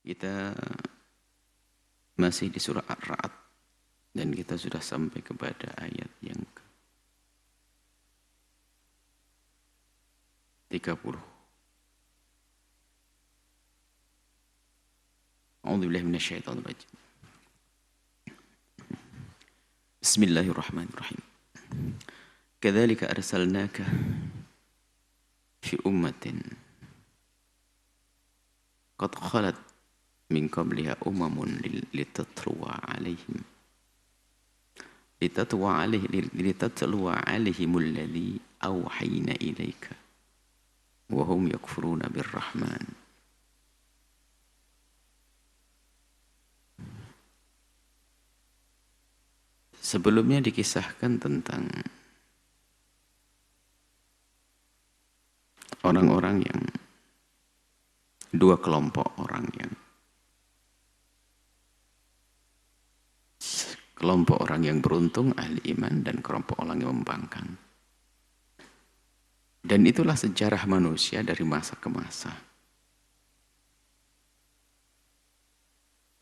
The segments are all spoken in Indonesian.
Kita masih di surah Ar-Ra'd dan kita sudah sampai kepada ayat yang ke-30. A'udzubillahi minasyaitonir rajim. Bismillahirrahmanirrahim. Kadzalika arsalnaka fi ummatin qad khalat min qabliha umamun litatluwa alaihimul ladzi awhayna ilaika wa hum yakfuruna birrahman. Sebelumnya dikisahkan tentang orang-orang yang dua kelompok orang yang kelompok orang yang beruntung ahli iman dan kelompok orang yang membangkang. Dan itulah sejarah manusia dari masa ke masa.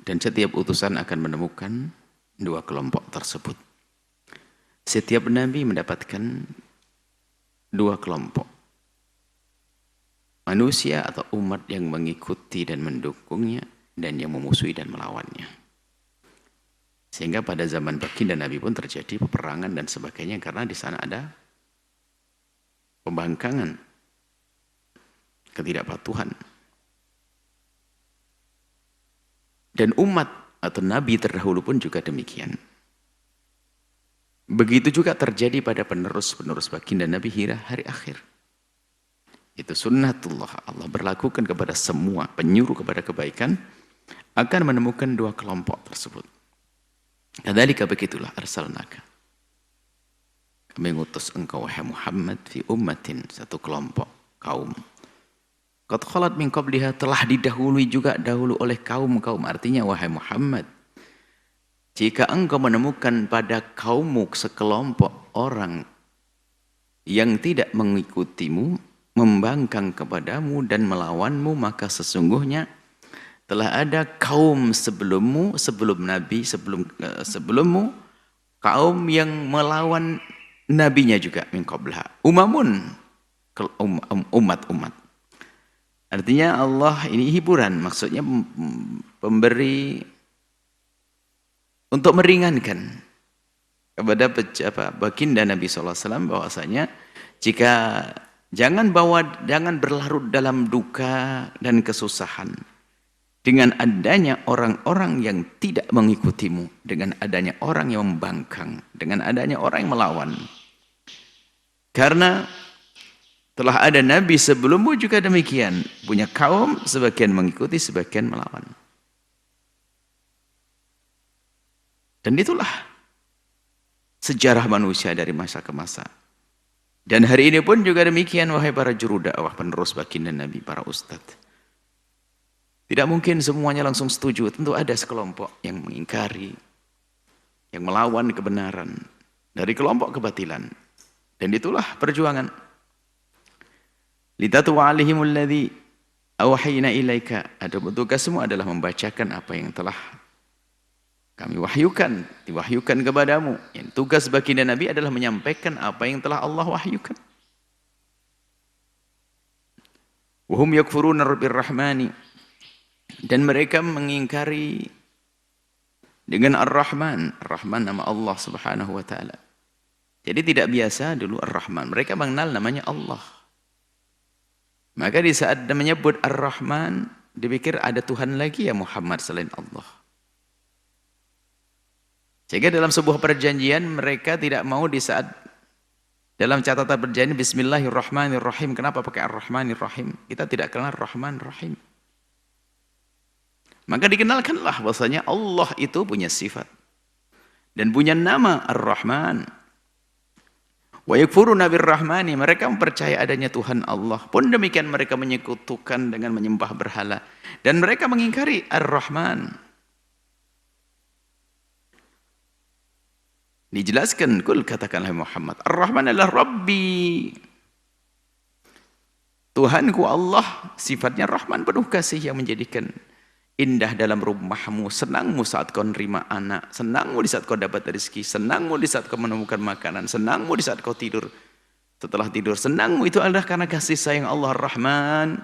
Dan setiap utusan akan menemukan dua kelompok tersebut. Setiap nabi mendapatkan dua kelompok. Manusia atau umat yang mengikuti dan mendukungnya dan yang memusuhi dan melawannya. Sehingga pada zaman baginda Nabi pun terjadi peperangan dan sebagainya karena di sana ada pembangkangan, ketidakpatuhan. Dan umat atau nabi terdahulu pun juga demikian. Begitu juga terjadi pada penerus-penerus baginda Nabi hingga hari akhir. Itu sunnatullah, Allah berlakukan kepada semua penyuruh kepada kebaikan akan menemukan dua kelompok tersebut. Kadzalika begitulah arsalnaka. Kami ngutus engkau wahai Muhammad fi ummatin, satu kelompok kaum. Qad khalat min qabliha, telah didahului juga dahulu oleh kaum-kaum. Artinya wahai Muhammad, jika engkau menemukan pada kaummu sekelompok orang yang tidak mengikutimu, membangkang kepadamu dan melawanmu, maka sesungguhnya telah ada kaum sebelummu, sebelum Nabi, sebelummu, kaum yang melawan nabinya juga min qablaha. Umamun, umat-umat. Artinya Allah ini hiburan, maksudnya pemberi untuk meringankan kepada baginda Nabi SAW bahwasanya jika jangan berlarut dalam duka dan kesusahan dengan adanya orang-orang yang tidak mengikutimu, dengan adanya orang yang membangkang, dengan adanya orang yang melawan. Karena telah ada nabi sebelummu juga demikian, punya kaum sebagian mengikuti, sebagian melawan. Dan itulah sejarah manusia dari masa ke masa. Dan hari ini pun juga demikian, wahai para juru dakwah, penerus baginda Nabi, para ustadz. Tidak mungkin semuanya langsung setuju, tentu ada sekelompok yang mengingkari, yang melawan kebenaran dari kelompok kebatilan. Dan itulah perjuangan. Litatluwa alaihimul ladzi awhayna ilaika. Tugasmu adalah membacakan apa yang telah kami wahyukan, diwahyukan kepadamu. Yang tugas baginda Nabi adalah menyampaikan apa yang telah Allah wahyukan. Wa hum yakfuruna birrahmani. Dan mereka mengingkari dengan Ar-Rahman. Ar-Rahman nama Allah Subhanahu wa taala. Jadi tidak biasa dulu Ar-Rahman. Mereka mengenal namanya Allah. Maka di saat menyebut Ar-Rahman, dipikir ada Tuhan lagi ya Muhammad selain Allah. Sehingga dalam sebuah perjanjian mereka tidak mau di saat dalam catatan perjanjian Bismillahirrahmanirrahim. Kenapa pakai Ar-Rahmanirrahim? Kita tidak kenal Rahman-Rahim. Maka dikenalkanlah bahwasanya Allah itu punya sifat dan punya nama Ar-Rahman. Wa yakfuruna birrahmani, mereka mempercayai adanya Tuhan Allah. Pun demikian mereka menyekutukan dengan menyembah berhala dan mereka mengingkari Ar-Rahman. Dijelaskan, kul katakanlah Muhammad, Ar-Rahman adalah Rabbi. Tuhanku Allah sifatnya Rahman, penuh kasih yang menjadikan indah dalam rumahmu, senangmu saat kau nerima anak, senangmu di saat kau dapat rezeki, senangmu di saat kau menemukan makanan, senangmu di saat kau tidur. Setelah tidur, senangmu itu adalah karena kasih sayang Allah Ar-Rahman.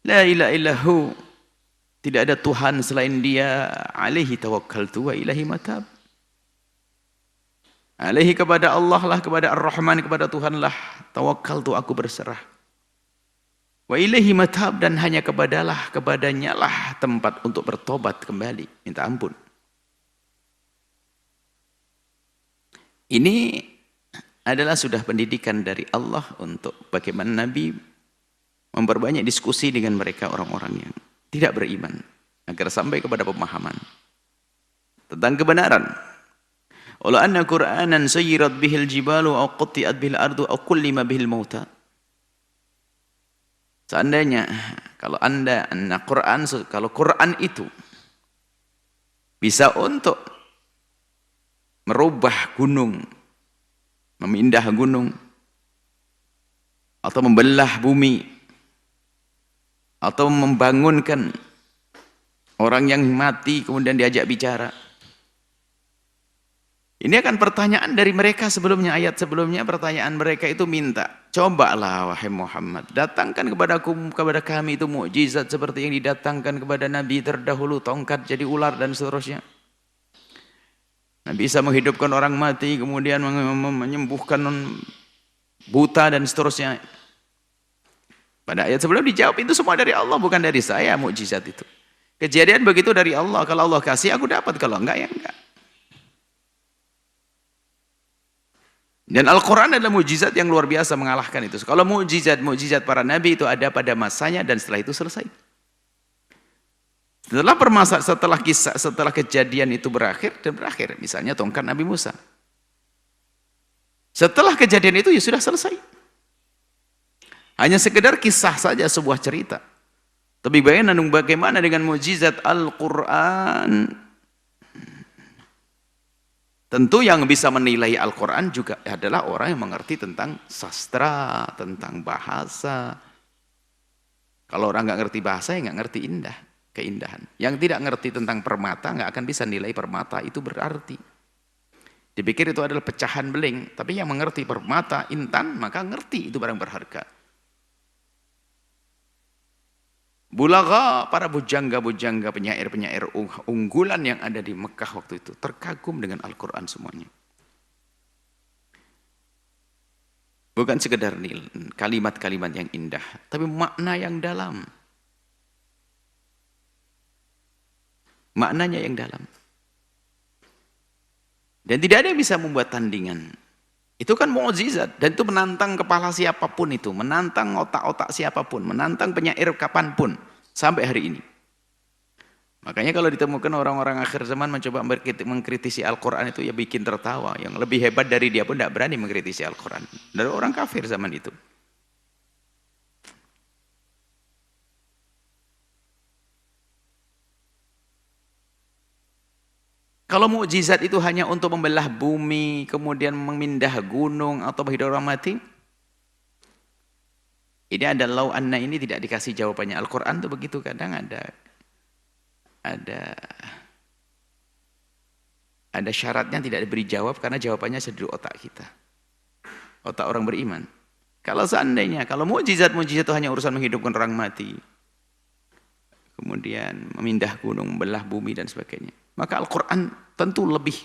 La ilaha illahu. Tidak ada Tuhan selain Dia. Alaihi tawakkaltu wa ilahi matab. Alaihi kepada Allah lah, kepada Ar-Rahman, kepada Tuhan lah. Tawakkaltu, aku berserah. Wa ilaihi matab, dan hanya kepadanya lah tempat untuk bertobat kembali, minta ampun. Ini adalah sudah pendidikan dari Allah untuk bagaimana Nabi memperbanyak diskusi dengan mereka orang-orang yang tidak beriman agar sampai kepada pemahaman tentang kebenaran. Wala anna Qur'anan sayyirat bihil jibalu aw qutti'at bihil ardu aw kullima bihil mauta. Seandainya kalau kalau Quran itu bisa untuk merubah gunung, memindah gunung, atau membelah bumi, atau membangunkan orang yang mati kemudian diajak bicara. Ini akan pertanyaan dari mereka sebelumnya, ayat sebelumnya pertanyaan mereka itu minta, cobalah wahai Muhammad, datangkan kepada kami itu mukjizat seperti yang didatangkan kepada Nabi terdahulu, tongkat jadi ular dan seterusnya. Nabi bisa menghidupkan orang mati, kemudian menyembuhkan buta dan seterusnya. Pada ayat sebelum dijawab itu semua dari Allah, bukan dari saya mukjizat itu. Kejadian begitu dari Allah, kalau Allah kasih aku dapat, kalau enggak ya enggak. Dan Al-Quran adalah mukjizat yang luar biasa mengalahkan itu. Kalau mukjizat para nabi itu ada pada masanya dan setelah itu selesai. Setelah kejadian itu berakhir, misalnya tongkat Nabi Musa. Setelah kejadian itu ya sudah selesai. Hanya sekedar kisah saja, sebuah cerita. Tapi bagaimana dengan mukjizat Al-Quran? Tentu yang bisa menilai Al-Quran juga adalah orang yang mengerti tentang sastra, tentang bahasa. Kalau orang nggak ngerti bahasa, ya nggak ngerti keindahan. Yang tidak ngerti tentang permata nggak akan bisa nilai permata itu berarti. Dipikir itu adalah pecahan beling, tapi yang mengerti permata, intan, maka ngerti itu barang berharga. Bulaga, para bujangga-bujangga, penyair-penyair unggulan yang ada di Mekah waktu itu terkagum dengan Al-Quran semuanya. Bukan sekedar kalimat-kalimat yang indah, tapi makna yang dalam. Maknanya yang dalam. Dan tidak ada yang bisa membuat tandingan. Itu kan mukjizat, dan itu menantang kepala siapapun itu, menantang otak-otak siapapun, menantang penyair kapanpun, sampai hari ini. Makanya kalau ditemukan orang-orang akhir zaman mencoba mengkritisi Al-Quran itu ya bikin tertawa. Yang lebih hebat dari dia pun tidak berani mengkritisi Al-Quran. Dari orang kafir zaman itu. Kalau mukjizat itu hanya untuk membelah bumi, kemudian memindah gunung atau menghidup orang mati, ini ada lau anna, ini tidak dikasih jawabannya. Al-Quran itu begitu, kadang ada syaratnya tidak diberi jawab karena jawabannya sedih otak kita, otak orang beriman. Kalau seandainya, kalau mukjizat itu hanya urusan menghidupkan orang mati, kemudian memindah gunung, membelah bumi dan sebagainya, maka Al-Quran tentu lebih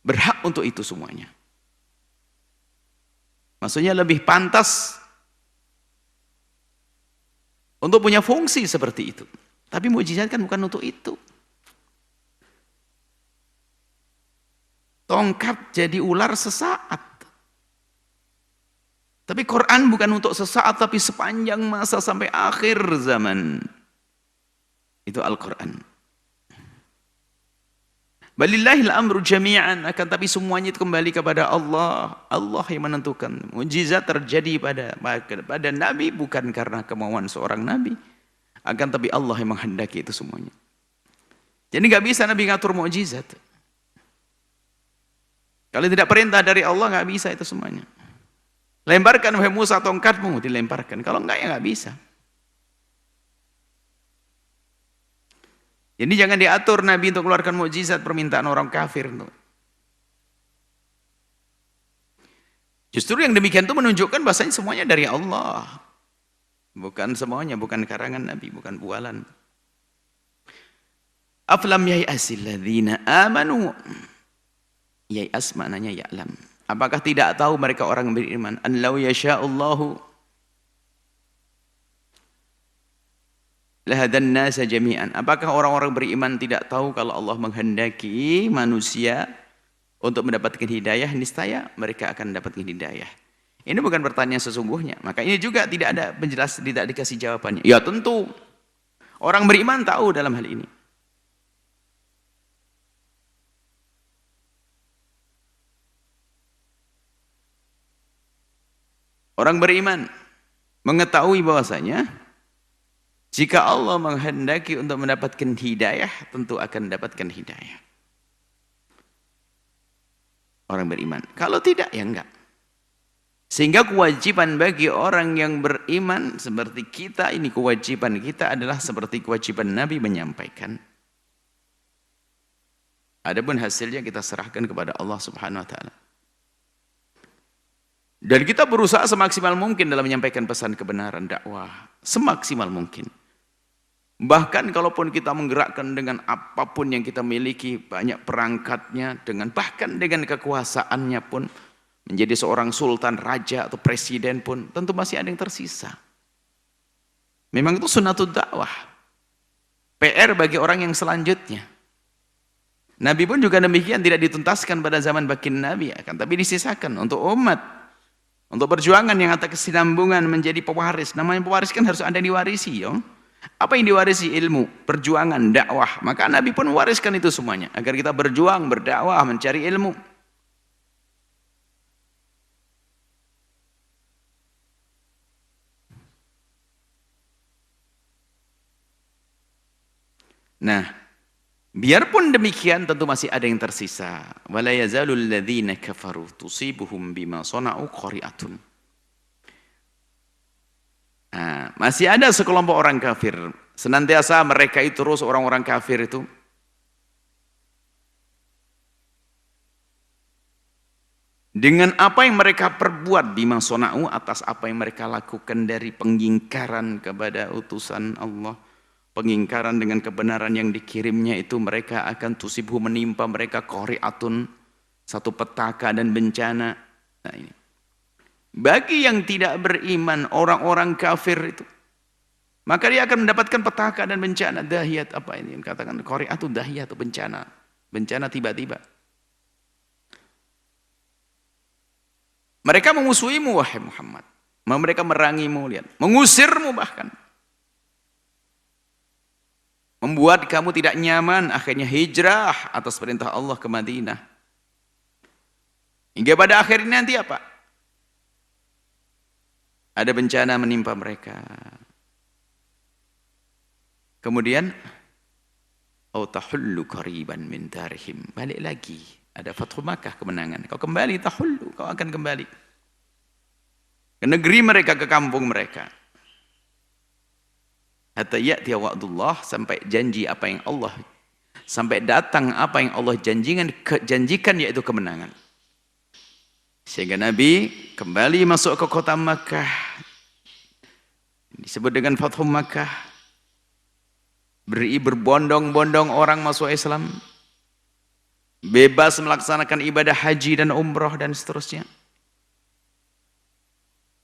berhak untuk itu semuanya. Maksudnya lebih pantas untuk punya fungsi seperti itu. Tapi mukjizat kan bukan untuk itu. Tongkat jadi ular sesaat. Tapi Quran bukan untuk sesaat, tapi sepanjang masa sampai akhir zaman. Itu Al-Quran. Balillahil amru jami'an, akan tapi semuanya itu kembali kepada Allah. Allah yang menentukan. Mukjizat terjadi pada Nabi bukan karena kemauan seorang Nabi, akan tapi Allah yang menghendaki itu semuanya. Jadi nggak bisa Nabi ngatur mukjizat. Kalau tidak perintah dari Allah nggak bisa itu semuanya. Lemparkan wahai Musa tongkatmu, dilemparkan. Kalau enggak ya nggak bisa. Jadi jangan diatur Nabi untuk keluarkan mukjizat permintaan orang kafir. Justru yang demikian itu menunjukkan bahasanya semuanya dari Allah. Bukan semuanya, bukan karangan Nabi, bukan bualan. Aflam yai'asil ladzina amanu. Yai'as maknanya ya'lam. Apakah tidak tahu mereka orang beriman? An law yasha'allahu lahadan nasa jami'an. Apakah orang-orang beriman tidak tahu kalau Allah menghendaki manusia untuk mendapatkan hidayah, niscaya mereka akan mendapatkan hidayah. Ini bukan pertanyaan sesungguhnya. Maka ini juga tidak ada penjelasan, tidak dikasih jawabannya. Ya tentu. Orang beriman tahu dalam hal ini. Orang beriman mengetahui bahwasanya jika Allah menghendaki untuk mendapatkan hidayah, tentu akan mendapatkan hidayah. Orang beriman. Kalau tidak, ya enggak. Sehingga kewajiban bagi orang yang beriman seperti kita, ini kewajiban kita adalah seperti kewajiban Nabi menyampaikan. Adapun hasilnya kita serahkan kepada Allah Subhanahu wa taala. Dan kita berusaha semaksimal mungkin dalam menyampaikan pesan kebenaran dakwah, semaksimal mungkin. Bahkan kalaupun kita menggerakkan dengan apapun yang kita miliki, banyak perangkatnya, bahkan dengan kekuasaannya pun, menjadi seorang sultan, raja atau presiden pun, tentu masih ada yang tersisa. Memang itu sunnatud dakwah. PR bagi orang yang selanjutnya. Nabi pun juga demikian, tidak dituntaskan pada zaman baginda Nabi, akan tapi disisakan untuk umat. Untuk perjuangan yang atas kesinambungan menjadi pewaris. Namanya pewaris kan harus ada yang diwarisi. Ya? Apa yang diwarisi? Ilmu, perjuangan, dakwah. Maka Nabi pun mewariskan itu semuanya. Agar kita berjuang, berdakwah, mencari ilmu. Nah, biarpun demikian tentu masih ada yang tersisa. Wala yazalul ladzina kafaru tusibuhum bima sana'u qari'atun. Nah, masih ada sekelompok orang kafir. Senantiasa mereka itu terus orang-orang kafir itu dengan apa yang mereka perbuat bima sana'u, atas apa yang mereka lakukan dari pengingkaran kepada utusan Allah. Pengingkaran dengan kebenaran yang dikirimnya itu, mereka akan tusibhu, menimpa mereka qari'atun, satu petaka dan bencana. Nah ini. Bagi yang tidak beriman, orang-orang kafir itu, maka dia akan mendapatkan petaka dan bencana. Dahiyat, apa ini? Katakan qari'atun dahiyat, atau bencana. Bencana tiba-tiba. Mereka memusuhimu, wahai Muhammad. Mereka merangimu, lihat. Mengusirmu bahkan. Membuat kamu tidak nyaman, akhirnya hijrah atas perintah Allah ke Madinah. Hingga pada akhirnya nanti apa? Ada bencana menimpa mereka. Kemudian, au tahullu qariban min darihim. Balik lagi. Ada Fathu Makkah, kemenangan. Kau kembali, tahullu, kau akan kembali ke negeri mereka, ke kampung mereka. Hatta ya'tiya wa'dullah, sampai janji apa yang Allah, sampai datang apa yang Allah janjikan, yaitu kemenangan. Sehingga Nabi kembali masuk ke kota Makkah, disebut dengan Fathu Makkah. Berbondong-bondong orang masuk Islam, bebas melaksanakan ibadah haji dan umrah dan seterusnya.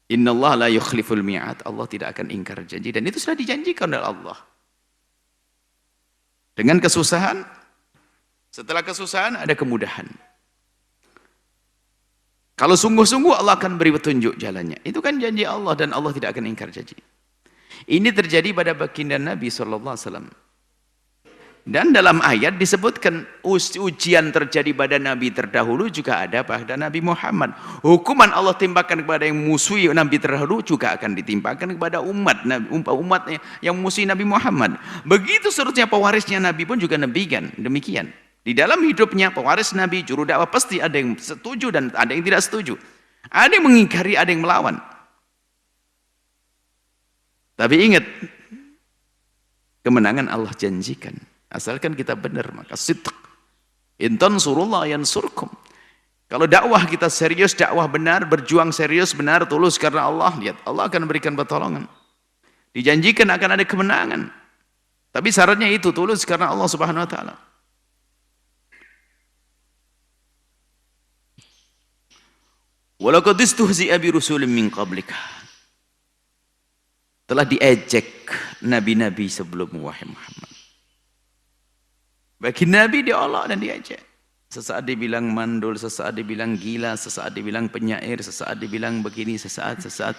Innallaha la yukhliful mi'ad. Allah tidak akan ingkar janji, dan itu sudah dijanjikan oleh Allah. Dengan kesusahan, setelah kesusahan ada kemudahan. Kalau sungguh-sungguh Allah akan beri petunjuk jalannya. Itu kan janji Allah, dan Allah tidak akan ingkar janji. Ini terjadi pada baginda Nabi SAW. Dan dalam ayat disebutkan ujian terjadi pada Nabi terdahulu juga ada pada Nabi Muhammad. Hukuman Allah timpakan kepada yang musuhi Nabi terdahulu juga akan ditimpakan kepada umat yang musuhi Nabi Muhammad. Begitu seterusnya pewarisnya Nabi pun juga demikian. Di dalam hidupnya pewaris Nabi, juru dakwah, pasti ada yang setuju dan ada yang tidak setuju. Ada yang mengingkari, ada yang melawan. Tapi ingat, kemenangan Allah janjikan. Asalkan kita benar, maka sidq. In tansurullah yansurkum. Kalau dakwah kita serius, dakwah benar, berjuang serius, benar, tulus karena Allah, lihat Allah akan berikan pertolongan. Dijanjikan akan ada kemenangan. Tapi syaratnya itu tulus karena Allah Subhanahu wa taala. Walaqad istuhzi'a bi rusulin min qablika. Telah diejek nabi-nabi sebelum wahai Muhammad. Bagi nabi diolok dan diejek. Sesaat dibilang mandul, sesaat dibilang gila, sesaat dibilang penyair, sesaat dibilang begini, sesaat.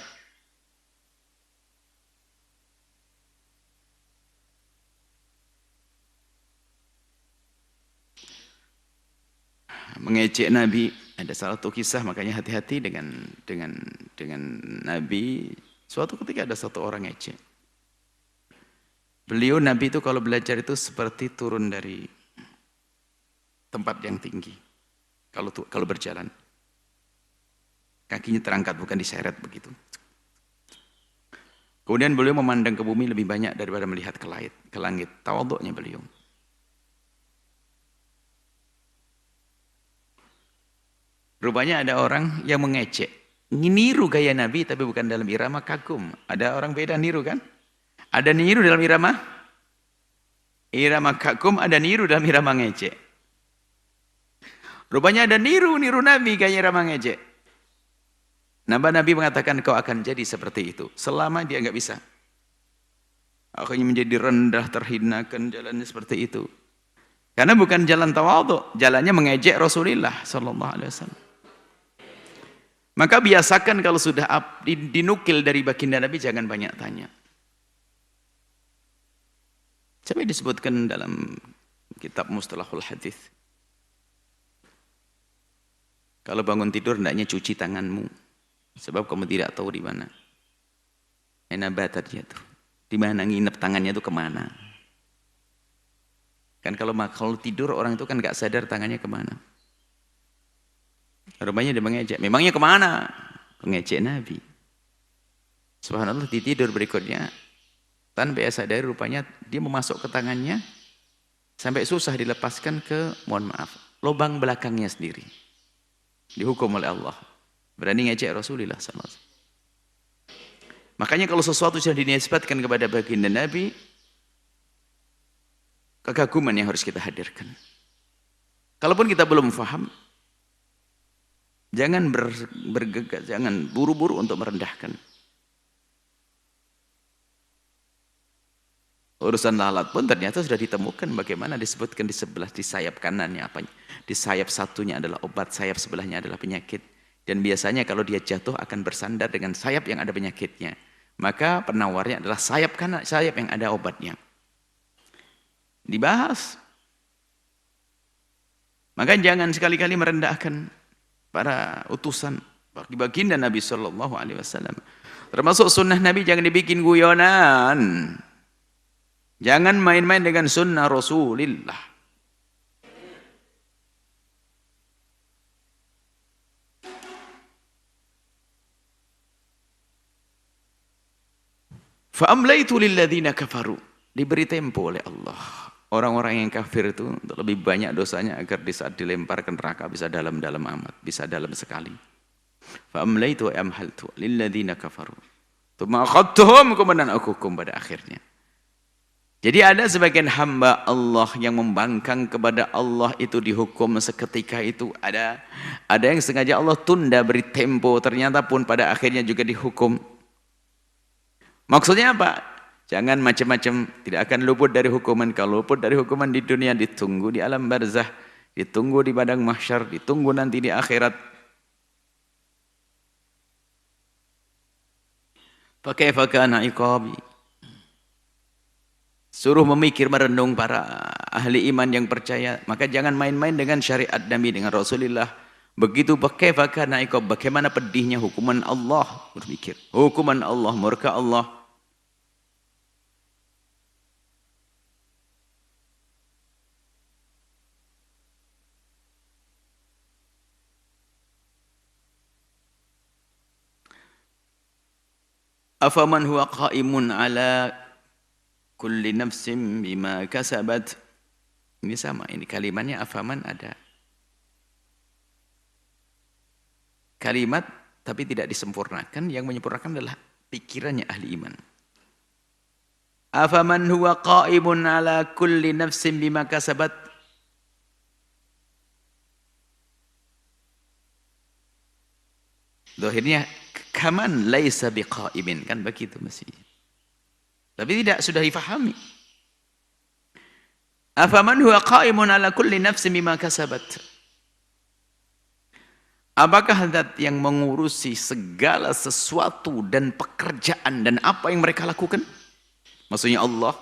Mengejek Nabi, ada salah satu kisah, makanya hati-hati dengan Nabi. Suatu ketika ada satu orang ngejek. Beliau Nabi itu kalau belajar itu seperti turun dari tempat yang tinggi. Kalau berjalan, kakinya terangkat bukan diseret begitu. Kemudian beliau memandang ke bumi lebih banyak daripada melihat ke langit. Tawaduknya beliau. Rupanya ada orang yang mengejek, niru gaya Nabi tapi bukan dalam irama kagum. Ada orang beda niru kan? Ada niru dalam irama kagum, ada niru dalam irama ngejek. Rupanya ada niru Nabi gaya irama ngejek. Nabi mengatakan kau akan jadi seperti itu selama dia nggak bisa. Akhirnya menjadi rendah, terhinakan jalannya seperti itu. Karena bukan jalan tawadhu, jalannya mengejek Rasulullah sallallahu alaihi wasallam. Maka biasakan kalau sudah dinukil dari baginda Nabi jangan banyak tanya. Sampai disebutkan dalam kitab Mustalahul Hadis. Kalau bangun tidur hendaknya cuci tanganmu. Sebab kamu tidak tahu di mana. Aina batat jatuh. Di mana nginep tangannya itu kemana. Kan kalau tidur orang itu kan gak sadar tangannya kemana. Rupanya dia mengejek. Memangnya kemana? Mengejek Nabi. Subhanallah, di tidur berikutnya tanpa dia sadari rupanya dia memasuk ke tangannya sampai susah dilepaskan ke, mohon maaf, lubang belakangnya sendiri. Dihukum oleh Allah. Berani ngejek Rasulullah SAW. Makanya kalau sesuatu sudah dinisbatkan kepada baginda Nabi, kekaguman yang harus kita hadirkan. Kalaupun kita belum faham, jangan bergegas, jangan buru-buru untuk merendahkan. Urusan lalat pun ternyata sudah ditemukan bagaimana disebutkan di sebelah, di sayap kanannya apanya. Di sayap satunya adalah obat, sayap sebelahnya adalah penyakit. Dan biasanya kalau dia jatuh akan bersandar dengan sayap yang ada penyakitnya. Maka penawarnya adalah sayap kanan, sayap yang ada obatnya. Dibahas. Maka jangan sekali-kali merendahkan para utusan bagi baginda Nabi Sallallahu Alaihi Wasallam. Termasuk sunnah Nabi jangan dibikin guyonan. Jangan main-main dengan sunnah Rasulullah. Fa'amlaitu lilladzina kafaru. Diberi tempo oleh Allah. Orang-orang yang kafir itu lebih banyak dosanya agar di saat dilempar ke neraka bisa dalam-dalam amat, bisa dalam sekali. Fa'amlaitu wa amhaltu lilladzina kafaru. Tsumma akhadtuhum, kemudian aku hukum pada akhirnya. Jadi ada sebagian hamba Allah yang membangkang kepada Allah itu dihukum seketika itu. Ada yang sengaja Allah tunda beri tempo, ternyata pun pada akhirnya juga dihukum. Maksudnya apa? Jangan macam-macam, tidak akan luput dari hukuman. Kalau luput dari hukuman di dunia, ditunggu di alam barzah, ditunggu di padang mahsyar, ditunggu nanti di akhirat. Fakaifa kana iqabi. Suruh memikir, merenung para ahli iman yang percaya. Maka jangan main-main dengan syariat Nabi, dengan Rasulullah. Begitu fakaifa kana iqab, bagaimana pedihnya hukuman Allah. Berpikir, hukuman Allah, murka Allah. Afaman huwa qaimun ala kulli nafsin bima kasabat Ini sama, ini kalimatnya afaman ada. Kalimat tapi tidak disempurnakan, yang menyempurnakan adalah pikirannya ahli iman. Afaman huwa qa'imun ala kulli nafsin bima kasabat. Dohirnya kaman laisa biqa'imin, kan begitu mesti. Tapi tidak, sudah difahami. Afaman huwa qa'imun ala kulli nafsin bima kasabat. Apakah zat yang mengurusi segala sesuatu dan pekerjaan dan apa yang mereka lakukan? Maksudnya Allah.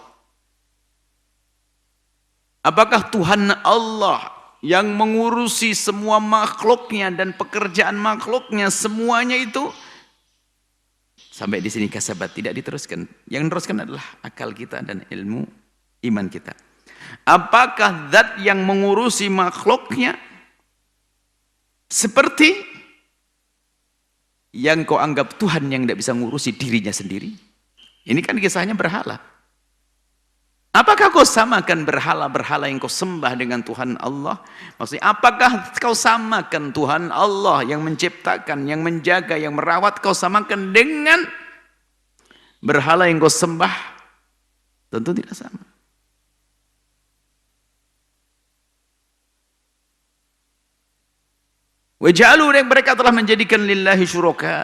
Apakah Tuhan Allah yang mengurusi semua makhluknya dan pekerjaan makhluknya semuanya itu? Sampai di sini kasabat, tidak diteruskan. Yang diteruskan adalah akal kita dan ilmu iman kita. Apakah zat yang mengurusi makhluknya seperti yang kau anggap Tuhan yang tidak bisa mengurusi dirinya sendiri? Ini kan kisahnya berhala. Apakah kau samakan berhala-berhala yang kau sembah dengan Tuhan Allah? Maksudnya, apakah kau samakan Tuhan Allah yang menciptakan, yang menjaga, yang merawat, kau samakan dengan berhala yang kau sembah? Tentu tidak sama. Waja'alu, yang mereka telah menjadikan lillahi syuraka,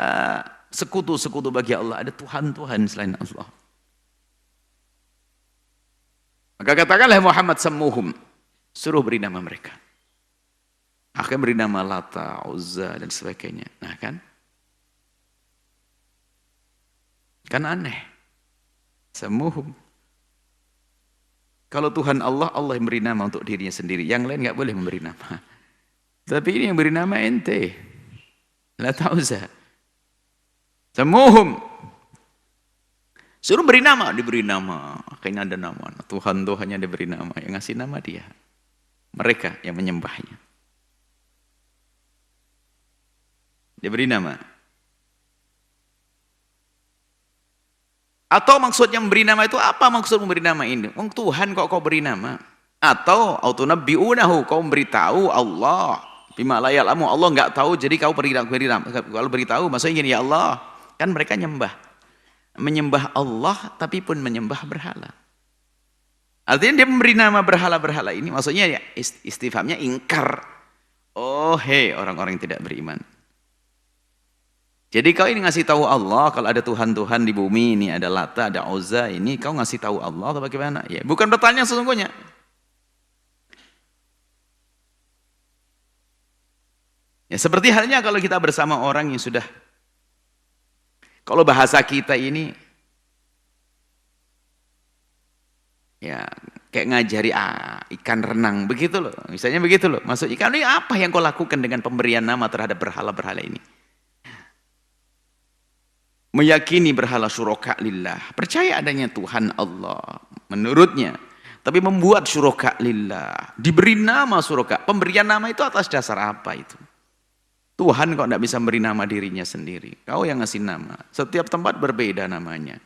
sekutu-sekutu bagi Allah. Ada Tuhan-Tuhan selain Allah. Maka katakanlah Muhammad, sammuhum, suruh beri nama mereka. Akhirnya beri nama Lata, Uzza dan sebagainya. Nah kan aneh. Sammuhum. Kalau Tuhan Allah, Allah yang beri nama untuk dirinya sendiri. Yang lain nggak boleh memberi nama. Tapi ini yang beri nama ente. Lata, Uzza. Sammuhum. Suruh beri nama, diberi nama. Akhirnya ada nama. Tuhan-Tuhannya diberi nama. Yang ngasih nama dia. Mereka yang menyembahnya. Diberi nama. Atau maksudnya memberi nama itu apa maksud memberi nama ini? Tuhan kok kau beri nama? Atau autunabbi'unahu, kau memberitahu Allah. Bima la ya'lamu, Allah enggak tahu, jadi kau beri nama. Kalau beritahu, maksudnya gini, ya Allah. Kan mereka menyembah Allah tapi pun menyembah berhala. Artinya dia memberi nama berhala-berhala ini, maksudnya ya istifhamnya ingkar. Oh hei orang-orang yang tidak beriman. Jadi kau ini ngasih tahu Allah kalau ada Tuhan-Tuhan di bumi ini, ada Lata, ada Uzza, ini kau ngasih tahu Allah atau bagaimana? Ya, bukan pertanyaan sesungguhnya. Ya, seperti halnya kalau kita bersama orang yang sudah, kalau bahasa kita ini ya kayak ngajari ikan renang begitu loh. Misalnya begitu loh. Maksud ikan ini apa yang kau lakukan dengan pemberian nama terhadap berhala-berhala ini? Meyakini berhala syuraka lillah. Percaya adanya Tuhan Allah menurutnya. Tapi membuat syuraka lillah. Diberi nama syuraka. Pemberian nama itu atas dasar apa itu? Tuhan kok tidak bisa beri nama dirinya sendiri. Kau yang ngasih nama. Setiap tempat berbeda namanya.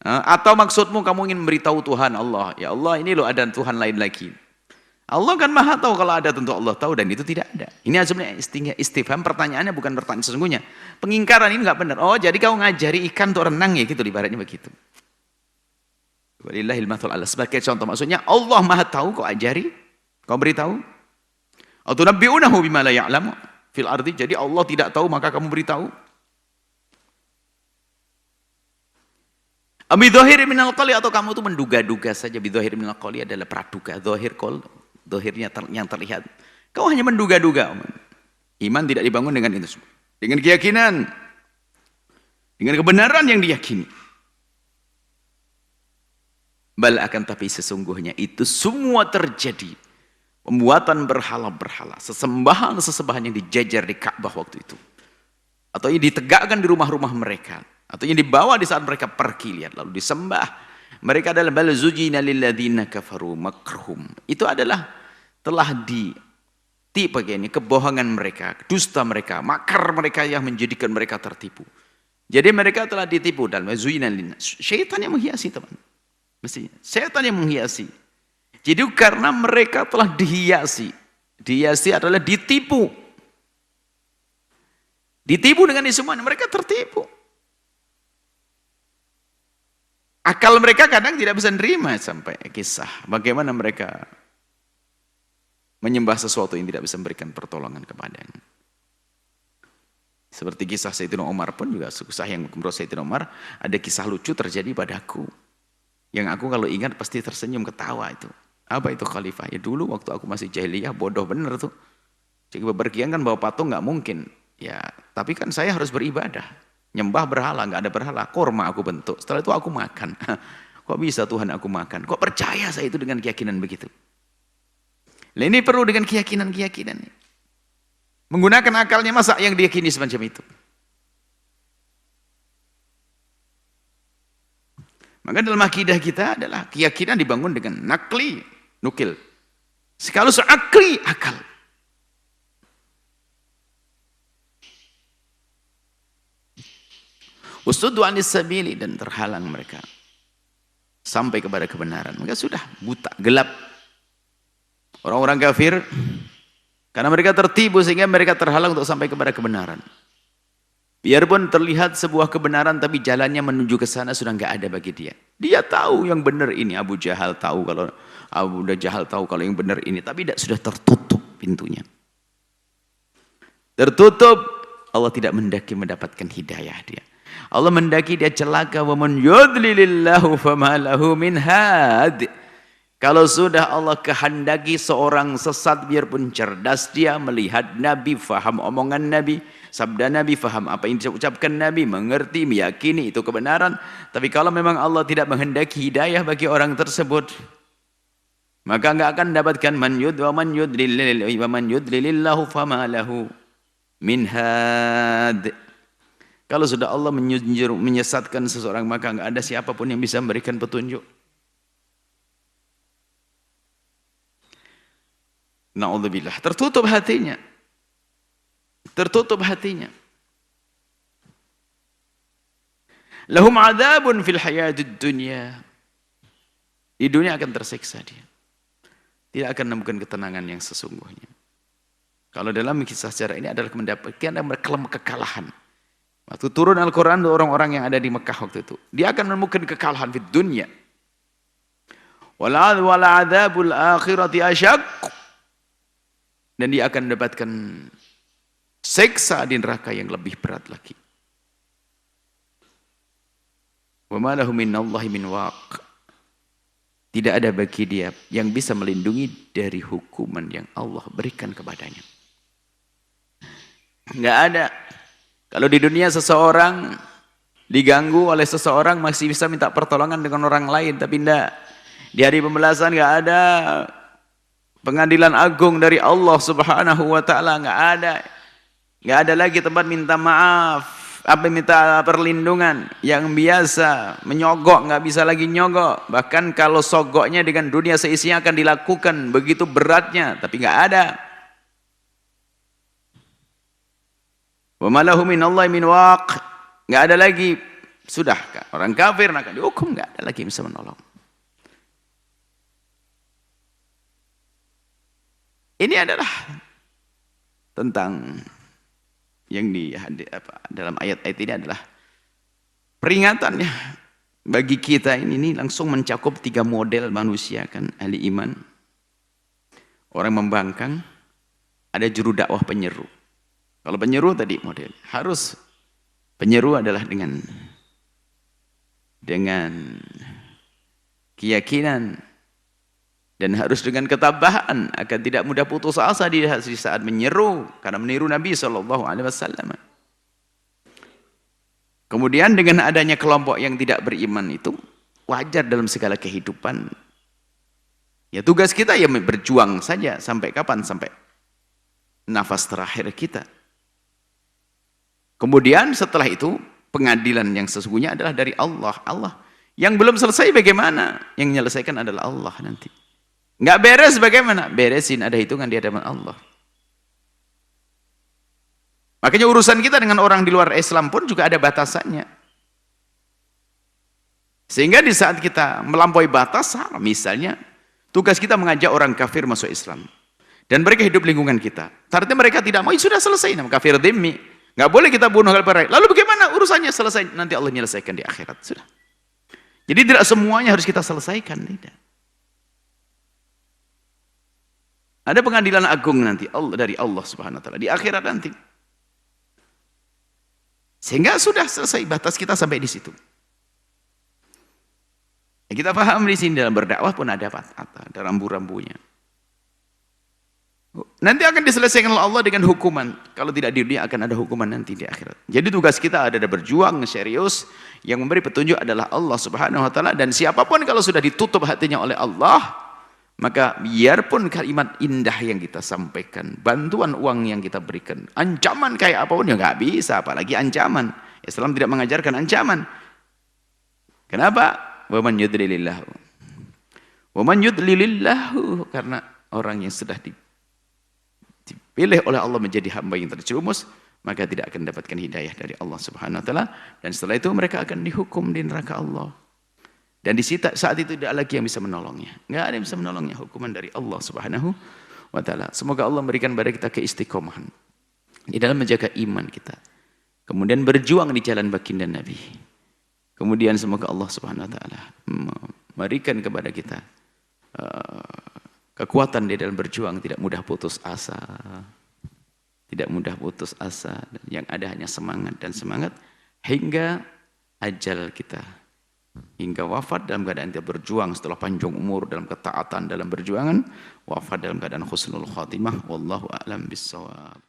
Atau maksudmu kamu ingin memberitahu Tuhan Allah. Ya Allah, ini loh ada Tuhan lain lagi. Allah kan maha tahu, kalau ada tentu Allah tahu, dan itu tidak ada. Ini sebenarnya istifham, pertanyaannya bukan pertanyaan sesungguhnya. Pengingkaran ini nggak benar. Oh, jadi kau ngajari ikan untuk renang ya gitu, ibaratnya begitu. Walillahil mathul a'la. Sebagai contoh, maksudnya Allah maha tahu, kau ajari, kau beritahu. Autunabbi'unahu bima la ya'lamu fil ardi. Jadi Allah tidak tahu maka kamu beritahu. Bidhahiri minal qali, atau kamu tuh menduga-duga saja. Bidhahiri minal qali adalah praduga. Dhahir qol, dhahirnya yang terlihat. Kau hanya menduga-duga. Iman tidak dibangun dengan itu semua. Dengan keyakinan. Dengan kebenaran yang diyakini. Bal akan tapi sesungguhnya itu semua terjadi. Pembuatan berhala-berhala. Sesembahan-sesembahan yang dijajar di Ka'bah waktu itu. Atau yang ditegakkan di rumah-rumah mereka. Atau yang dibawa di saat mereka pergi, lihat, lalu disembah. Mereka adalah bal zujina lilladzina kafaru makruhum. Itu adalah telah ditipu ini kebohongan mereka, dusta mereka, makar mereka yang menjadikan mereka tertipu. Jadi mereka telah ditipu dalam zujina lillah. Syaitan yang menghiasi, teman. Mestinya syaitan yang menghiasi. Jadi karena mereka telah dihiasi. Dihiasi adalah ditipu. Ditipu dengan ini semua, mereka tertipu. Akal mereka kadang tidak bisa nerima sampai kisah bagaimana mereka menyembah sesuatu yang tidak bisa memberikan pertolongan kepadanya. Seperti kisah Sayyidina Umar pun juga kisah yang menurut Sayyidina Umar, ada kisah lucu terjadi padaku. Yang aku kalau ingat pasti tersenyum ketawa itu. Apa itu khalifah? Ya dulu waktu aku masih jahiliyah bodoh bener tuh. Jadi bepergian kan bawa patung nggak mungkin. Ya, tapi kan saya harus beribadah. Nyembah berhala, nggak ada berhala. Korma aku bentuk. Setelah itu aku makan. Kok bisa Tuhan aku makan? Kok percaya saya itu dengan keyakinan begitu? Nah, ini perlu dengan keyakinan-keyakinan. Menggunakan akalnya, masa yang diyakini semacam itu? Maka dalam akidah kita adalah keyakinan dibangun dengan nakli, nukil. Sekaligus akli, akal. Usuddu anis sabili, dan terhalang mereka sampai kepada kebenaran. Maka sudah buta, gelap. Orang-orang kafir karena mereka tertipu sehingga mereka terhalang untuk sampai kepada kebenaran. Biarpun terlihat sebuah kebenaran tapi jalannya menuju ke sana sudah enggak ada bagi dia. Dia tahu yang benar ini, Abu Jahal tahu kalau yang benar ini, tapi sudah tertutup pintunya. Tertutup, Allah tidak mendaki mendapatkan hidayah dia. Allah mendaki dia celaka, wa man yudlilillahu fama lahu min had. Kalau sudah Allah kehendaki seorang sesat, biarpun cerdas dia, melihat Nabi, faham omongan Nabi, sabda Nabi, faham apa yang diucapkan Nabi, mengerti, meyakini itu kebenaran, tapi kalau memang Allah tidak menghendaki hidayah bagi orang tersebut, maka enggak akan mendapatkan man yudlilillahu fama lahu min had. Kalau sudah Allah menyesatkan seseorang, maka enggak ada siapapun yang bisa memberikan petunjuk. Na'udzubillah, tertutup hatinya. Tertutup hatinya. Lahum adzabun fil hayatid dunya. Di dunia akan tersiksa dia. Tidak akan menemukan ketenangan yang sesungguhnya. Kalau dalam kisah sejarah ini adalah mendapatkan kekalahan. Waktu turun Al-Quran, orang-orang yang ada di Mekah waktu itu, dia akan menemukan kekalahan di dunia. Wal'adzabul akhirati asyaq. Dan dia akan mendapatkan siksa di neraka yang lebih berat lagi. Wa ma lahu minallahi min waq. Tidak ada bagi dia yang bisa melindungi dari hukuman yang Allah berikan kepadanya. Enggak ada. Kalau di dunia seseorang diganggu oleh seseorang masih bisa minta pertolongan dengan orang lain, tapi tidak. Di hari pembalasan enggak ada pengadilan agung dari Allah Subhanahu wa taala, enggak ada. Enggak ada lagi tempat minta maaf, minta perlindungan. Yang biasa menyogok enggak bisa lagi nyogok. Bahkan kalau sogoknya dengan dunia seisinya akan dilakukan, begitu beratnya, tapi enggak ada. Wa ma lahu minallahi min waq. Enggak ada lagi, sudah orang kafir akan dihukum, enggak ada lagi yang bisa menolong. Ini adalah tentang yang dalam ayat-ayat ini adalah peringatannya bagi kita. Ini langsung mencakup 3 model manusia kan, ahli iman, orang membangkang, ada juru dakwah penyeru. Kalau penyeru tadi model harus penyeru adalah dengan keyakinan dan harus dengan ketabahan, akan tidak mudah putus asa di saat menyeru karena meniru Nabi SAW. Kemudian dengan adanya kelompok yang tidak beriman itu wajar dalam segala kehidupan. Ya tugas kita ya berjuang saja sampai kapan? Sampai nafas terakhir kita. Kemudian setelah itu pengadilan yang sesungguhnya adalah dari Allah. Allah yang belum selesai bagaimana? Yang menyelesaikan adalah Allah nanti. Nggak beres bagaimana? Beresin, ada hitungan di hadapan Allah. Makanya urusan kita dengan orang di luar Islam pun juga ada batasannya. Sehingga di saat kita melampaui batas, misalnya Tugas kita mengajak orang kafir masuk Islam. Dan mereka hidup lingkungan kita. Artinya mereka tidak mau, sudah selesai. Nama kafir dhimmi. Nggak boleh kita bunuh hal barai. Lalu bagaimana urusannya? Selesai. Nanti Allah menyelesaikan di akhirat. Sudah. Jadi tidak semuanya harus kita selesaikan. Tidak. Ada pengadilan agung nanti dari Allah Subhanahu wa taala di akhirat nanti. Sehingga sudah selesai, batas kita sampai di situ. Ya, kita paham di sini dalam berdakwah pun ada rambu-rambunya. Nanti akan diselesaikan oleh Allah dengan hukuman. Kalau tidak di dunia akan ada hukuman nanti di akhirat. Jadi tugas kita ada berjuang serius. Yang memberi petunjuk adalah Allah Subhanahu wa taala, dan siapapun kalau sudah ditutup hatinya oleh Allah, maka biarpun kalimat indah yang kita sampaikan, bantuan uang yang kita berikan, ancaman kayak apapun ya nggak bisa, apalagi ancaman. Islam tidak mengajarkan ancaman. Kenapa? Wa man yudlilillahu. Wa man yudlilillahu, karena orang yang sudah dipilih oleh Allah menjadi hamba yang terjerumus, maka tidak akan mendapatkan hidayah dari Allah Subhanahu wa taala, dan setelah itu mereka akan dihukum di neraka Allah. Dan di saat itu tidak lagi yang bisa menolongnya. Enggak ada yang bisa menolongnya, hukuman dari Allah Subhanahu wa taala. Semoga Allah memberikan kepada kita keistiqomahan di dalam menjaga iman kita. Kemudian berjuang di jalan baginda Nabi. Kemudian semoga Allah Subhanahu wa taala memberikan kepada kita kekuatan di dalam berjuang, tidak mudah putus asa. Tidak mudah putus asa, yang ada hanya semangat dan semangat hingga ajal kita. Hingga wafat dalam keadaan kita berjuang setelah panjang umur dalam ketaatan dalam perjuangan, wafat dalam keadaan husnul khatimah. Wallahu a'lam bissawab.